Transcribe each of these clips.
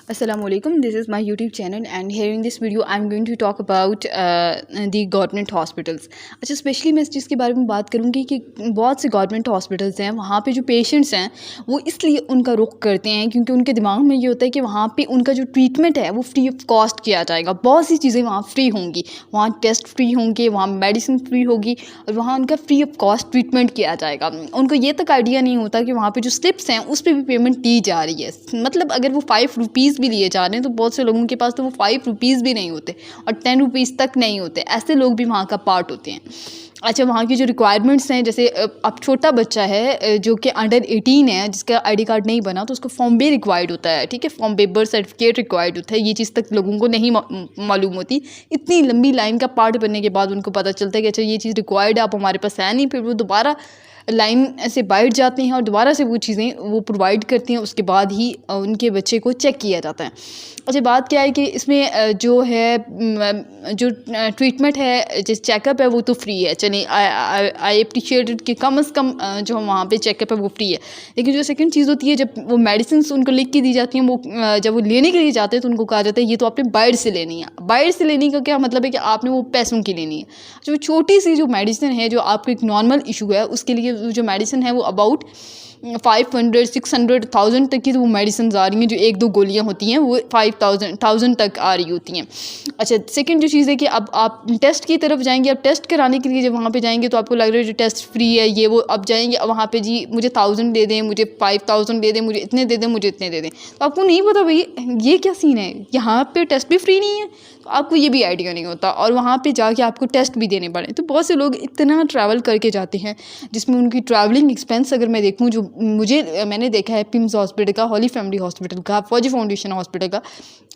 Assalamualaikum. This is my YouTube channel and here in this video I'm going to talk about the government hospitals. अच्छा, specially मैं इस चीज़ के बारे में बात करूँगी कि बहुत से गवर्नमेंट हॉस्पिटल्स हैं, वहाँ पे जो पेशेंट्स हैं वो इसलिए उनका रुख करते हैं क्योंकि उनके दिमाग में ये होता है कि वहाँ पे उनका जो ट्रीटमेंट है वो फ्री ऑफ कॉस्ट किया जाएगा। बहुत सी चीज़ें वहाँ फ्री होंगी, वहाँ टेस्ट फ्री होंगे, वहाँ मेडिसिन फ्री होगी और वहाँ उनका फ्री ऑफ कॉस्ट ट्रीटमेंट किया जाएगा। उनको ये तक आइडिया नहीं होता कि वहाँ पे जो स्लिप्स हैं उस पर भी पेमेंट दी जा रही है। मतलब अगर वो 5 रुपीज़ भी लिए जा रहे हैं तो बहुत से लोगों के पास तो वो 5 रुपीज़ भी नहीं होते और 10 रुपीज़ तक नहीं होते। ऐसे लोग भी वहाँ का पार्ट होते हैं। अच्छा, वहाँ की जो रिक्वायरमेंट्स हैं, जैसे अब छोटा बच्चा है जो कि अंडर 18 है, जिसका आईडी कार्ड नहीं बना, तो उसको फॉर्म बे रिक्वायर्ड होता है। ठीक है, फॉर्म बे बर्थ सर्टिफिकेट रिक्वायर्ड होता है। ये चीज़ तक लोगों को नहीं मालूम होती। इतनी लंबी लाइन का पार्ट बनने के बाद उनको पता चलता है कि अच्छा ये चीज़ रिक्वायर्ड है, आप हमारे पास है नहीं। फिर वो दोबारा लाइन से बैठ जाते हैं और दोबारा से वो चीज़ें वो प्रोवाइड करती हैं। उसके बाद ही उनके बच्चे को चेक किया जाता है। अच्छा, बात क्या है कि इसमें जो है जो ट्रीटमेंट है, जिस चेकअप है वो तो फ्री है। चलिए, आई अप्रिशिएटेड कि कम से कम जो वहाँ पे चेकअप है वो फ्री है। लेकिन जो सेकंड चीज़ होती है, जब वो मेडिसिन उनको लिख के दी जाती हैं, वो जब वो लेने के लिए जाते हैं तो उनको कहा जाता है ये तो आपने बाहर से लेनी है। बाहर से लेने का क्या मतलब है कि आपने वो पैसों की लेनी है। जो छोटी सी जो मेडिसिन है, जो आपको एक नॉर्मल इशू है, उसके लिए जो मेडिसिन है वो अबाउट 500, 600, 1000 तक की तो वो मेडिसिन आ रही हैं। जो 1-2 गोलियां होती हैं वो 1000 तक आ रही होती हैं। अच्छा, सेकंड जो चीज़ है कि अब आप टेस्ट की तरफ जाएंगे। अब टेस्ट कराने के लिए जब वहाँ पे जाएंगे तो आपको लग रहा है जो टेस्ट फ्री है ये वो, अब जाएंगे वहाँ पे जी मुझे 1000 दे दें, मुझे 5000 दे दें, मुझे इतने दे दें, मुझे इतने दे दें। तो आपको नहीं पता भाई ये क्या सीन है, यहाँ पर टेस्ट भी फ्री नहीं है, तो आपको ये भी आइडिया नहीं होता और वहाँ पे जाके आपको टेस्ट भी देने पड़े। तो बहुत से लोग इतना ट्रैवल करके जाते हैं जिसमें उनकी ट्रैवलिंग एक्सपेंस अगर मैं देखूँ, जो मैंने देखा है पिम्स हॉस्पिटल का, हॉली फैमिली हॉस्पिटल का, फौजी फाउंडेशन हॉस्पिटल का,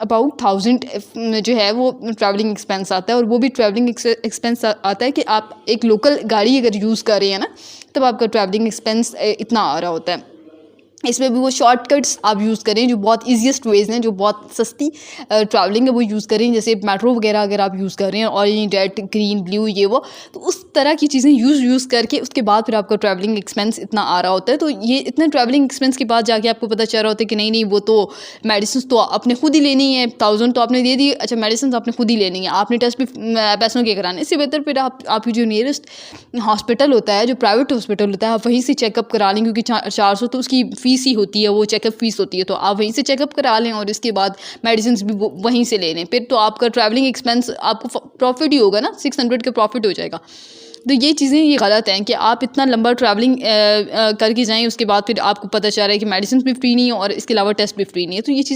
अबाउट 1000 जो है वो ट्रैवलिंग एक्सपेंस आता है। और वो भी ट्रैवलिंग एक्सपेंस आता है कि आप एक लोकल गाड़ी अगर यूज़ कर रहे हैं ना, तब आपका ट्रैवलिंग एक्सपेंस इतना आ रहा होता है। इसमें भी वो शॉर्टकट्स आप यूज़ करें, जो बहुत ईजीएस्ट वेज़ हैं, जो बहुत सस्ती ट्रैवलिंग है वो यूज़ करें। जैसे मेट्रो वगैरह अगर आप यूज़ कर रहे हैं, ऑरेंज, रेड, ग्रीन, ब्लू, ये वो, तो उस तरह की चीज़ें यूज़ करके उसके बाद फिर आपका ट्रैवलिंग एक्सपेंस इतना आ रहा होता है। तो ये इतना ट्रैवलिंग एक्सपेंस के बाद जाके आपको पता चल रहा होता है कि नहीं वो तो मेडिसिन तो आपने खुद ही लेनी है, 1000 तो आपने दे दी। अच्छा, मेडिसिन तो आपने खुद ही लेनी है, आपने टेस्ट भी पैसों के कराने। इससे बेहतर फिर आपकी जो नियरेस्ट हॉस्पिटल होता है, जो प्राइवेट हॉस्पिटल होता है, आप वहीं से चेकअप करा लें, क्योंकि 400 तो उसकी फ़ीस ही होती है, वो चेकअप फीस होती है। तो आप वहीं से चेकअप करा लें और इसके बाद मेडिसिन भी वहीं से ले लें। फिर तो आपका ट्रैवलिंग एक्सपेंस आपको प्रॉफिट ही होगा ना, 600 का प्रॉफिट हो जाएगा। तो ये चीज़ें ये गलत हैं कि आप इतना लंबा ट्रैवलिंग करके जाएँ, उसके बाद फिर आपको पता चल रहा है कि मेडिसिन भी फ्री नहीं है और इसके अलावा टेस्ट भी फ्री नहीं है। तो ये चीज़